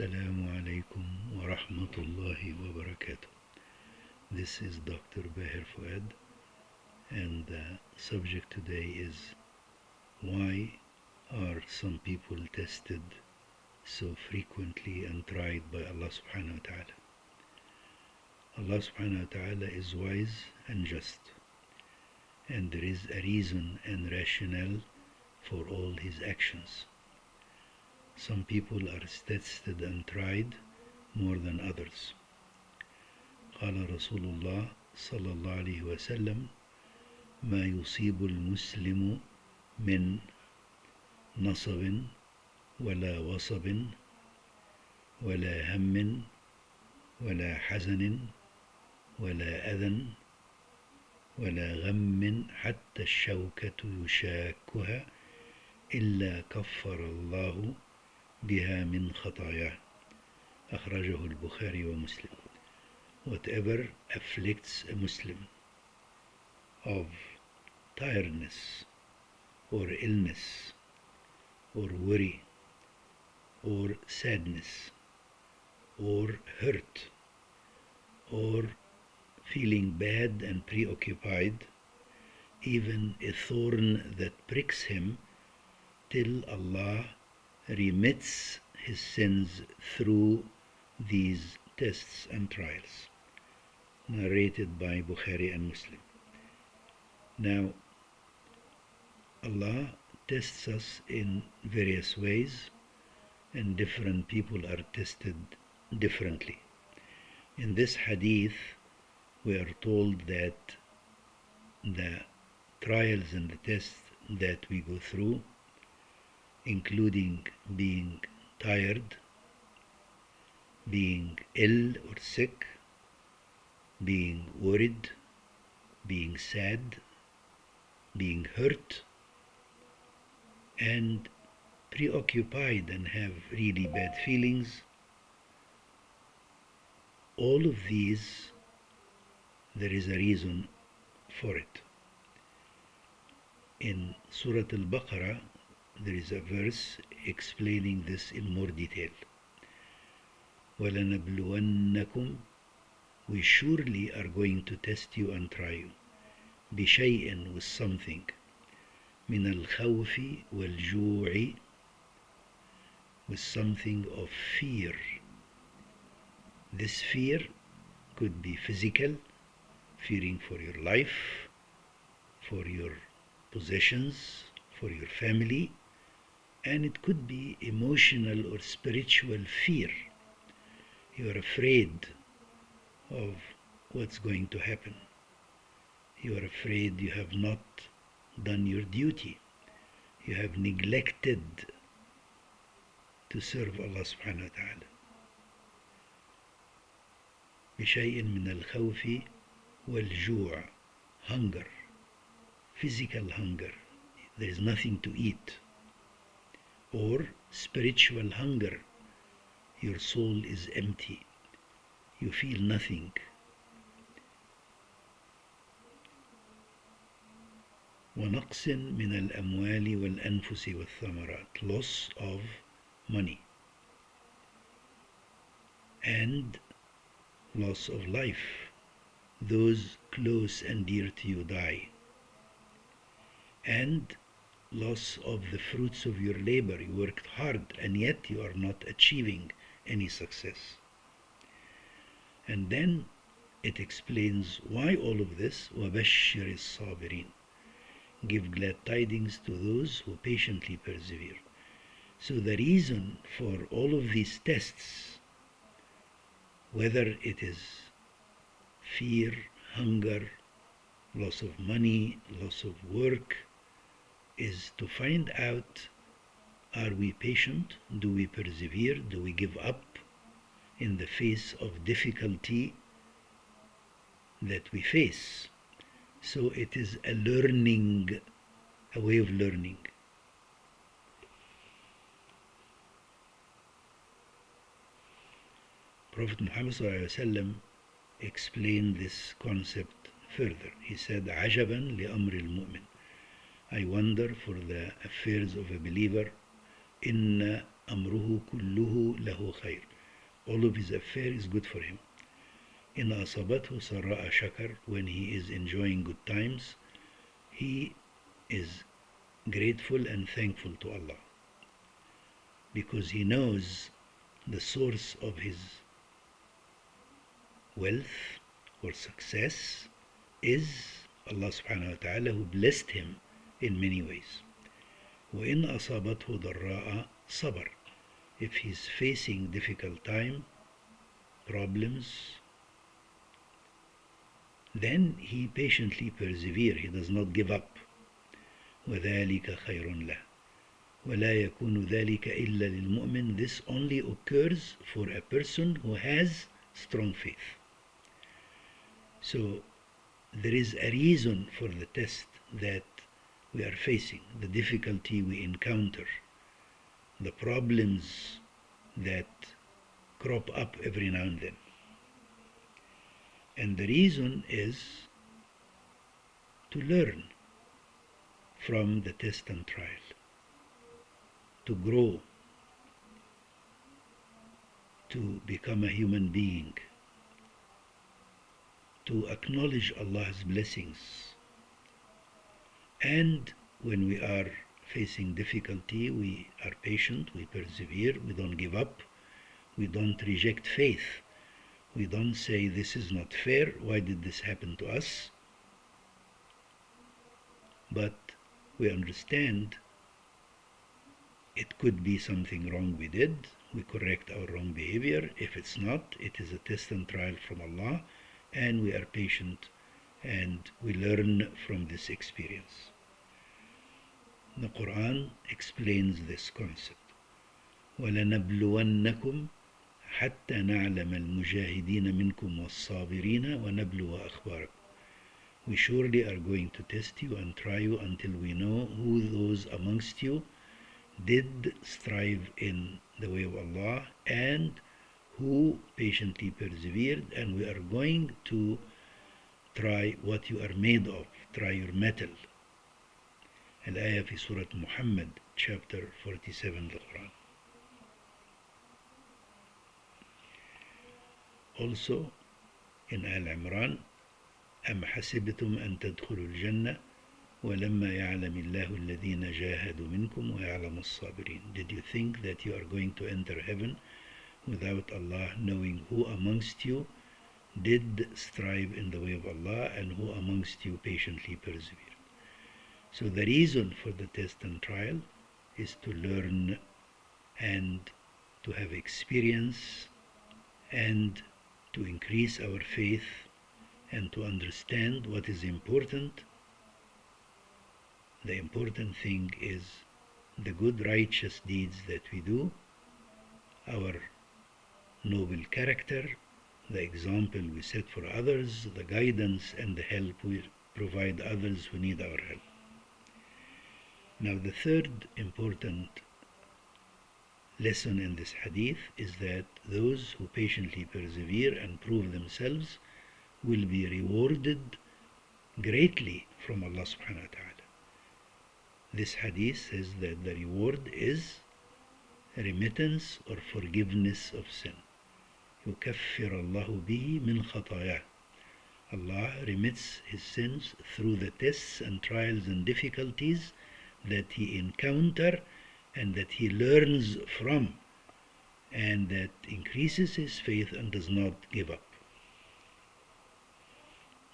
Assalamu alaikum wa rahmatullahi wa barakatuh. This is Dr. Bahir Fuad, and the subject today is why are some people tested so frequently and tried by Allah subhanahu wa ta'ala. Allah subhanahu wa ta'ala is wise and just, and there is a reason and rationale for all his actions. Some people are tested and tried more than others. قال رسول الله صلى الله عليه وسلم ما يصيب المسلم من نصب ولا وصب ولا هم ولا حزن ولا أذى ولا غم حتى الشوكة يشاكها إلا كفر الله بها من خطاياه. أخرجه البخاري ومسلم. Whatever afflicts a Muslim of tiredness or illness or worry or sadness or hurt or feeling bad and preoccupied, even a thorn that pricks him, till Allah remits his sins through these tests and trials. Narrated by Bukhari and Muslim. Now, Allah tests us in various ways, and different people are tested differently. In this hadith, we are told that the trials and the tests that we go through, including being tired, being ill or sick, being worried, being sad, being hurt, and preoccupied and have really bad feelings. All of these, there is a reason for it. In Surah Al-Baqarah, there is a verse explaining this in more detail. وَلَنَبْلُوَنَّكُمْ, we surely are going to test you and try you. بِشَيْءٍ, with something. مِنَ الْخَوْفِ وَالْجُوعِ, with something of fear. This fear could be physical, fearing for your life, for your possessions, for your family, and it could be emotional or spiritual fear. You are afraid of what's going to happen. You are afraid you have not done your duty. You have neglected to serve Allah subhanahu wa ta'ala. بشيء من الخوف والجوع, hunger, physical hunger, there is nothing to eat, or spiritual hunger, your soul is empty, you feel nothing. ونقص من الأموال والأنفس والثمرات, loss of money and loss of life. Those close and dear to you die, and loss of the fruits of your labor. You worked hard and yet you are not achieving any success. And then it explains why all of this. وَبَشِّرِ الصَّابِرِينَ, give glad tidings to those who patiently persevere. So the reason for all of these tests, whether it is fear, hunger, loss of money, loss of work, is to find out, are we patient? Do we persevere? Do we give up in the face of difficulty that we face? So it is a learning, a way of learning. Prophet Muhammad ﷺ explained this concept further. He said, عَجَبًا لِأَمْرِ الْمُؤْمِنِ, I wonder for the affairs of a believer. إِنَّ أَمْرُهُ كُلُّهُ لَهُ خَيْرٌ, All of his affair is good for him. إن أصابته سراء شكر, when he is enjoying good times, he is grateful and thankful to Allah, because he knows the source of his wealth or success is Allah subhanahu wa ta'ala, who blessed him in many ways. وإن أصابته ضراء صبر, if he's facing difficult time, problems, then he patiently persevere, he does not give up. وذلك خير له ولا يكون ذلك إلا للمؤمن, this only occurs for a person who has strong faith. So there is a reason for the test that we are facing, the difficulty we encounter, the problems that crop up every now and then. And the reason is to learn from the test and trial, to grow, to become a human being, to acknowledge Allah's blessings. And when we are facing difficulty, we are patient, we persevere, we don't give up, we don't reject faith. We don't say, this is not fair, why did this happen to us? But we understand it could be something wrong we did, we correct our wrong behavior. If it's not, it is a test and trial from Allah, and we are patient and we learn from this experience. The Quran explains this concept. وَلَنَبْلُوَنَّكُمْ حتى نعلم المجاهدين منكم والصابرين ونبلو أخباركم. We surely are going to test you and try you until we know who those amongst you did strive in the way of Allah and who patiently persevered, and we are going to try what you are made of, try your mettle. الآية في سورة محمد chapter 47 of the Quran. Also in Al-Imran, أم حسبتم أن تدخلوا الجنة ولما يعلم الله الذين جاهدوا منكم ويعلم الصابرين. Did you think that you are going to enter heaven without Allah knowing who amongst you did strive in the way of Allah and who amongst you patiently persevered? So the reason for the test and trial is to learn and to have experience and to increase our faith and to understand what is important. The important thing is the good righteous deeds that we do, our noble character, the example we set for others, the guidance and the help we provide others who need our help. Now the third important lesson in this hadith is that those who patiently persevere and prove themselves will be rewarded greatly from Allah subhanahu wa ta'ala. This hadith says that the reward is remittance or forgiveness of sin. يكفر الله به من خطاياه. Allah remits his sins through the tests and trials and difficulties that he encounters and that he learns from, and that increases his faith and does not give up.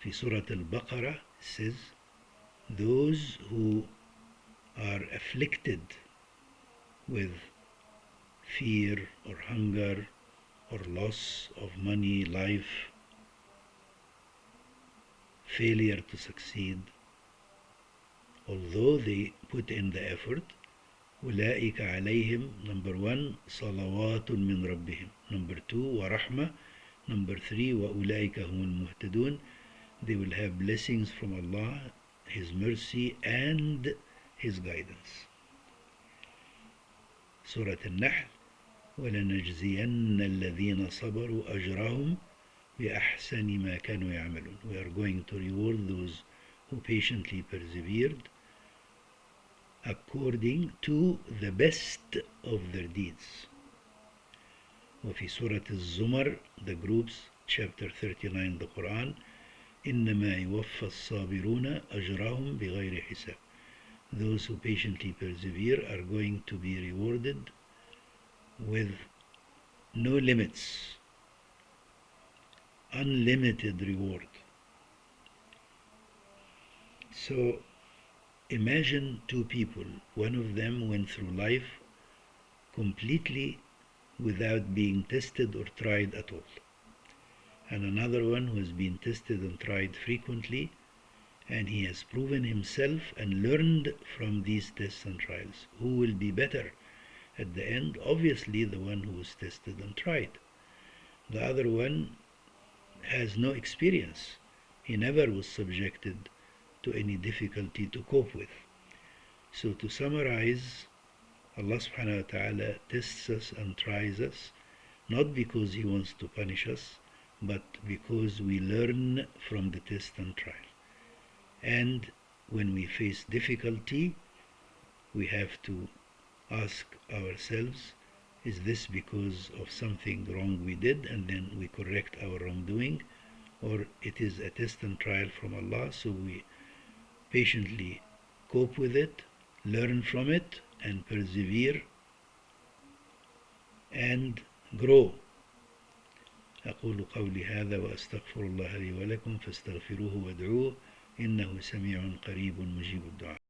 في سورة البقرة says, those who are afflicted with fear or hunger or loss of money, life, failure to succeed, although they put in the effort, أولئك عليهم, number 1, صلوات من ربهم, number 2, ورحمة, number 3, وأولئك هم المهتدون, they will have blessings from Allah, His mercy and His guidance. Surah Al-Nahl, وَلَنَجْزِيَنَّ الَّذِينَ صَبَرُوا أَجْرَهُمْ بِأَحْسَنِ مَا كَانُوا يَعْمَلُونَ. We are going to reward those who patiently persevered according to the best of their deeds. وفي سورة الزمر, the groups, chapter 39, the Quran, إنما يوفى الصابرون أجرهم بغير حساب. Those who patiently persevere are going to be rewarded with no limits, unlimited reward. So imagine two people. One of them went through life completely without being tested or tried at all, and another one who has been tested and tried frequently, and he has proven himself and learned from these tests and trials. Who will be better at the end? Obviously the one who was tested and tried. The other one has no experience. He never was subjected to any difficulty to cope with. So to summarize, Allah subhanahu wa ta'ala tests us and tries us, not because He wants to punish us, but because we learn from the test and trial. And when we face difficulty, we have to ask ourselves, is this because of something wrong we did, and then we correct our wrongdoing, or it is a test and trial from Allah, so we patiently cope with it, learn from it, and persevere and grow. أقول قولي هذا وأستغفر الله لي ولكم فاستغفروه وادعوه إنه سميع قريب مجيب الدعاء.